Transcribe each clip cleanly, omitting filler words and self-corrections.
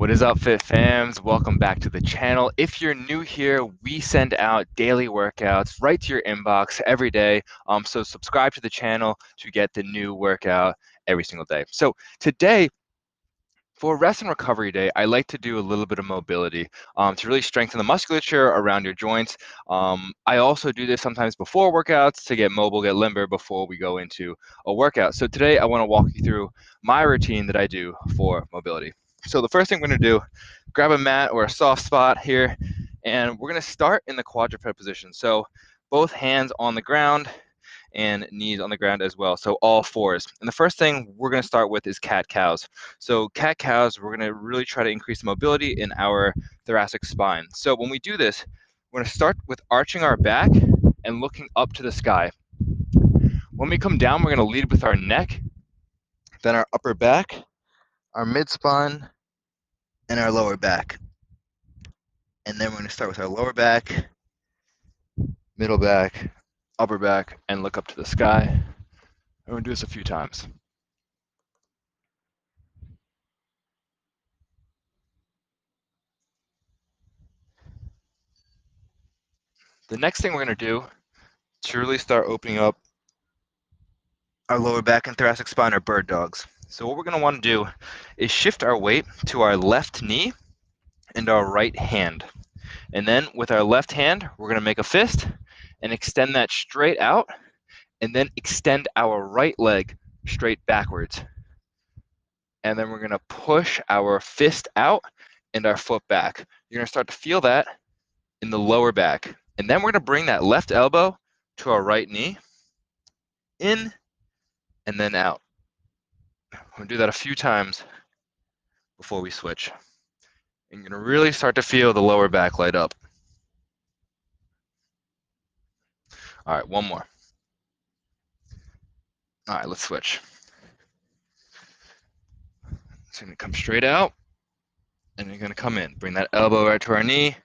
What is up, FITFAMZ? Welcome back to the channel. If you're new here, we send out daily workouts right to your inbox every day. So subscribe to the channel to get the new workout every single day. So today, for rest and recovery day, I like to do a little bit of mobility to really strengthen the musculature around your joints. I also do this sometimes before workouts to get mobile, get limber before we go into a workout. So today I want to walk you through my routine that I do for mobility. So the first thing we're going to do, grab a mat or a soft spot here, and we're going to start in the quadruped position. So both hands on the ground and knees on the ground as well. So all fours. And the first thing we're going to start with is cat-cows. So cat-cows, we're going to really try to increase mobility in our thoracic spine. So when we do this, we're going to start with arching our back and looking up to the sky. When we come down, we're going to lead with our neck, then our upper back, our mid-spine, and our lower back. And then we're going to start with our lower back, middle back, upper back, and look up to the sky. And we're going to do this a few times. The next thing we're going to do to really start opening up our lower back and thoracic spine are bird dogs. So what we're going to want to do is shift our weight to our left knee and our right hand. And then with our left hand, we're going to make a fist and extend that straight out, and then extend our right leg straight backwards. And then we're going to push our fist out and our foot back. You're going to start to feel that in the lower back. And then we're going to bring that left elbow to our right knee, in and then out. We're going to do that a few times before we switch. And you're going to really start to feel the lower back light up. All right, one more. All right, let's switch. So you're going to come straight out, and you're going to come in. Bring that elbow right to our knee,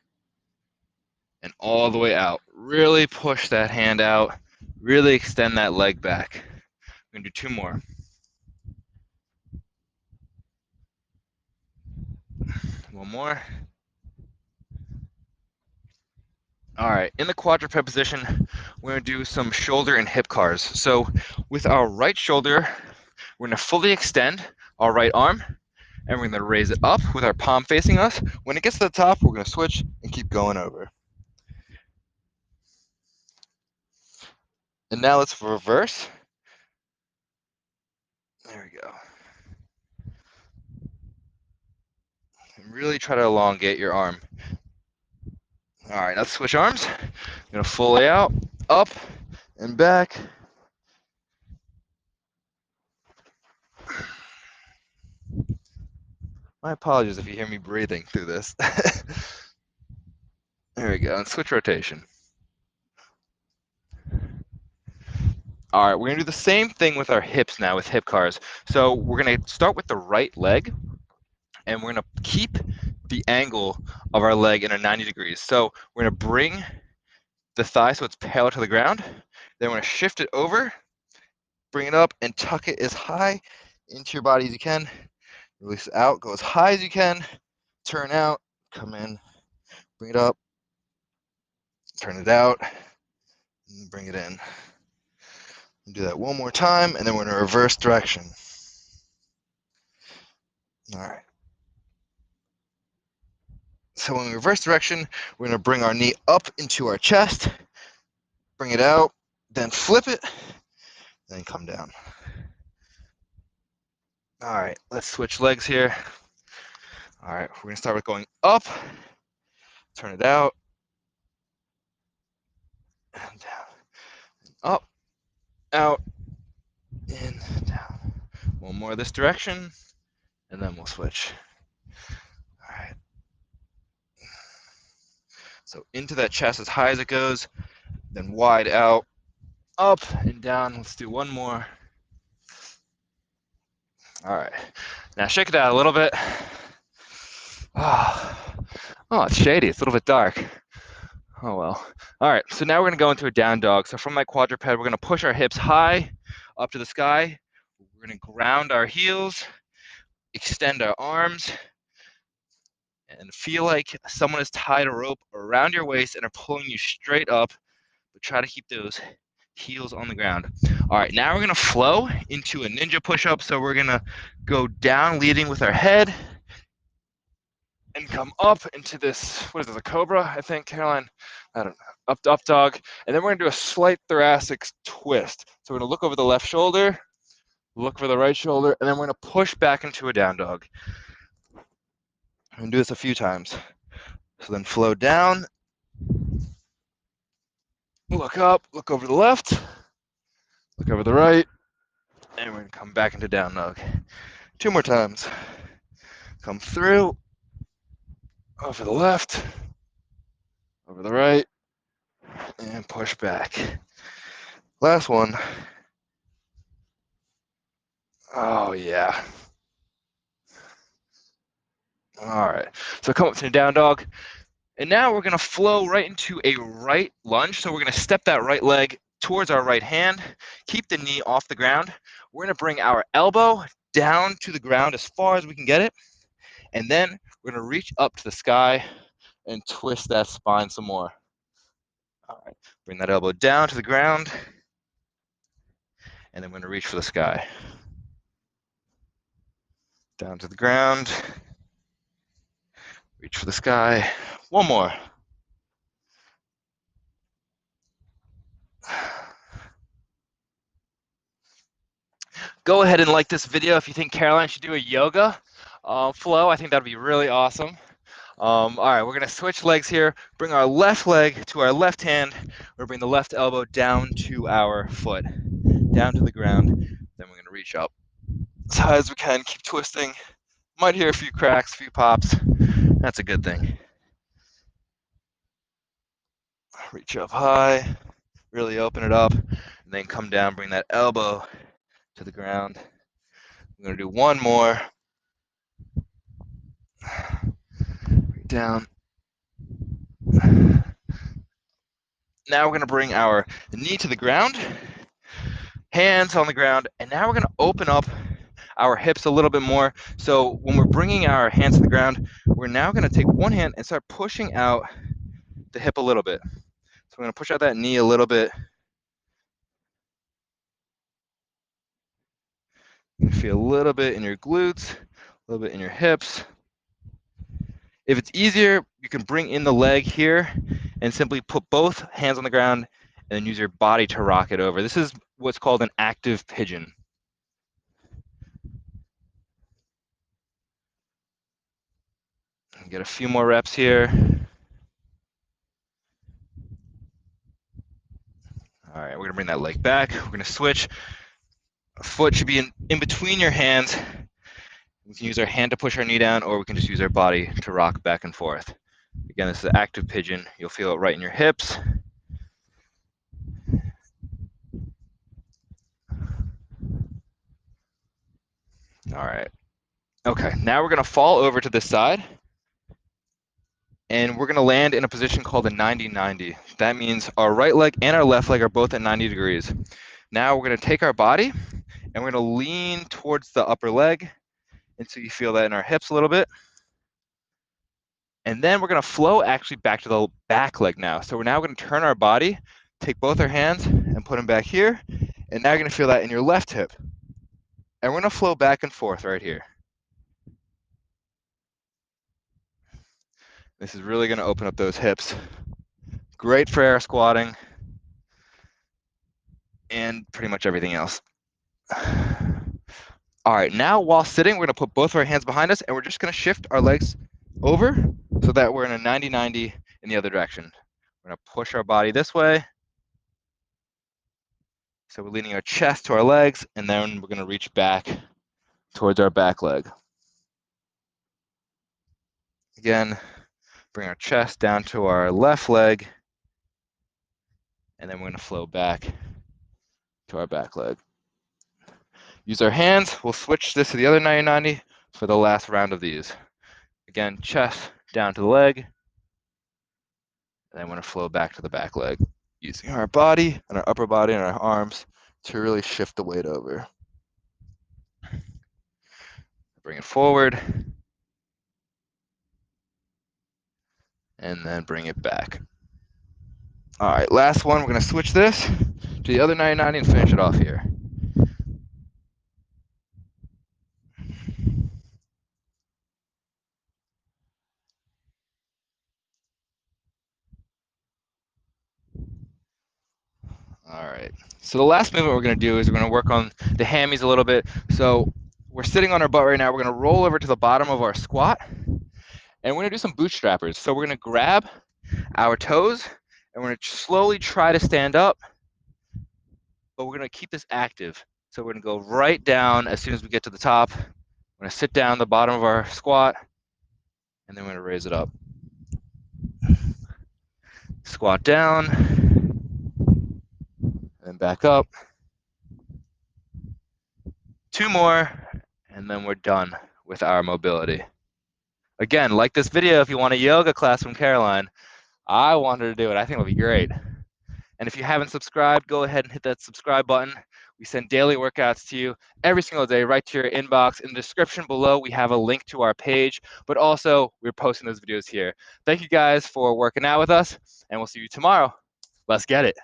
and all the way out. Really push that hand out. Really extend that leg back. We're going to do two more. One more. All right, in the quadruped position, we're going to do some shoulder and hip cars. So with our right shoulder, we're going to fully extend our right arm, and we're going to raise it up with our palm facing us. When it gets to the top, we're going to switch and keep going over. And now let's reverse. There we go. And really try to elongate your arm. All right, let's switch arms. I'm going to fully out, up, and back. My apologies if you hear me breathing through this. There we go, and switch rotation. All right, we're gonna do the same thing with our hips now, with hip cars. So we're gonna start with the right leg, and we're gonna keep the angle of our leg in a 90 degrees. So we're gonna bring the thigh so it's parallel to the ground. Then we're gonna shift it over, bring it up, and tuck it as high into your body as you can. Release it out, go as high as you can, turn out, come in, bring it up, turn it out, and bring it in. And do that one more time, and then we're in a reverse direction. All right. So in reverse direction, we're going to bring our knee up into our chest, bring it out, then flip it, then come down. All right, let's switch legs here. All right, we're going to start with going up, turn it out, and down, up, out, in, down. One more this direction, and then we'll switch. All right. So into that chest as high as it goes, then wide out, up and down. Let's do one more. All right, now shake it out a little bit. Oh, it's shady, it's a little bit dark. Oh well. All right, so now we're gonna go into a down dog. So from that quadruped, we're gonna push our hips high up to the sky. We're gonna ground our heels, extend our arms, And feel like someone has tied a rope around your waist and are pulling you straight up, but try to keep those heels on the ground. All right, now we're gonna flow into a ninja push-up. So we're gonna go down leading with our head and come up into this, what is this, a cobra, I think, Caroline? I don't know, up dog. And then we're gonna do a slight thoracic twist. So we're gonna look over the left shoulder, look for the right shoulder, and then we're gonna push back into a down dog. I'm gonna do this a few times. So then flow down, look up, look over the left, look over the right, and we're gonna come back into down dog. 2 more times. Come through, over the left, over the right, and push back. Last one. Oh yeah. All right, so come up to the down dog. And now we're gonna flow right into a right lunge. So we're gonna step that right leg towards our right hand, keep the knee off the ground. We're gonna bring our elbow down to the ground as far as we can get it. And then we're gonna reach up to the sky and twist that spine some more. All right, bring that elbow down to the ground. And then we're gonna reach for the sky. Down to the ground, reach for the sky. One more. Go ahead and like this video if you think Caroline should do a yoga flow. I think that'd be really awesome. All right, we're gonna switch legs here. Bring our left leg to our left hand. We're gonna bring the left elbow down to our foot, down to the ground. Then we're gonna reach up as high as we can. Keep twisting. Might hear a few cracks, a few pops. That's a good thing. Reach up high, really open it up, and then come down, bring that elbow to the ground. I'm gonna do one more. Down. Now we're gonna bring our knee to the ground, hands on the ground, and now we're gonna open up our hips a little bit more. So when we're bringing our hands to the ground, we're now gonna take one hand and start pushing out the hip a little bit. So we're gonna push out that knee a little bit. You can feel a little bit in your glutes, a little bit in your hips. If it's easier, you can bring in the leg here and simply put both hands on the ground and then use your body to rock it over. This is what's called an active pigeon. Get a few more reps here. All right, we're gonna bring that leg back. We're gonna switch. A foot should be in between your hands. We can use our hand to push our knee down, or we can just use our body to rock back and forth. Again, this is an active pigeon. You'll feel it right in your hips. All right. Okay, now we're gonna fall over to this side, and we're gonna land in a position called a 90-90. That means our right leg and our left leg are both at 90 degrees. Now we're gonna take our body, and we're gonna lean towards the upper leg until you feel that in our hips a little bit. And then we're gonna flow actually back to the back leg now. So we're now gonna turn our body, take both our hands and put them back here. And now you're gonna feel that in your left hip. And we're gonna flow back and forth right here. This is really gonna open up those hips. Great for air squatting and pretty much everything else. All right, now while sitting, we're gonna put both of our hands behind us and we're just gonna shift our legs over so that we're in a 90-90 in the other direction. We're gonna push our body this way. So we're leaning our chest to our legs, and then we're gonna reach back towards our back leg. Again, bring our chest down to our left leg, and then we're gonna flow back to our back leg. Use our hands. We'll switch this to the other 90-90 for the last round of these. Again, chest down to the leg, and then we're gonna flow back to the back leg. Using our body and our upper body and our arms to really shift the weight over. Bring it forward. and then bring it back. All right, last one. We're going to switch this to the other 90-90 and finish it off here. All right, so the last movement we're going to do is we're going to work on the hammies a little bit. So we're sitting on our butt right now. We're going to roll over to the bottom of our squat, and we're going to do some bootstrappers. So we're going to grab our toes, and we're going to slowly try to stand up, but we're going to keep this active. So we're going to go right down as soon as we get to the top. We're going to sit down the bottom of our squat, and then we're going to raise it up. Squat down, and then back up. 2 more, and then we're done with our mobility. Again, like this video if you want a yoga class from Caroline. I want her to do it. I think it'll be great. And if you haven't subscribed, go ahead and hit that subscribe button. We send daily workouts to you every single day right to your inbox. In the description below, we have a link to our page, but also we're posting those videos here. Thank you guys for working out with us, and we'll see you tomorrow. Let's get it.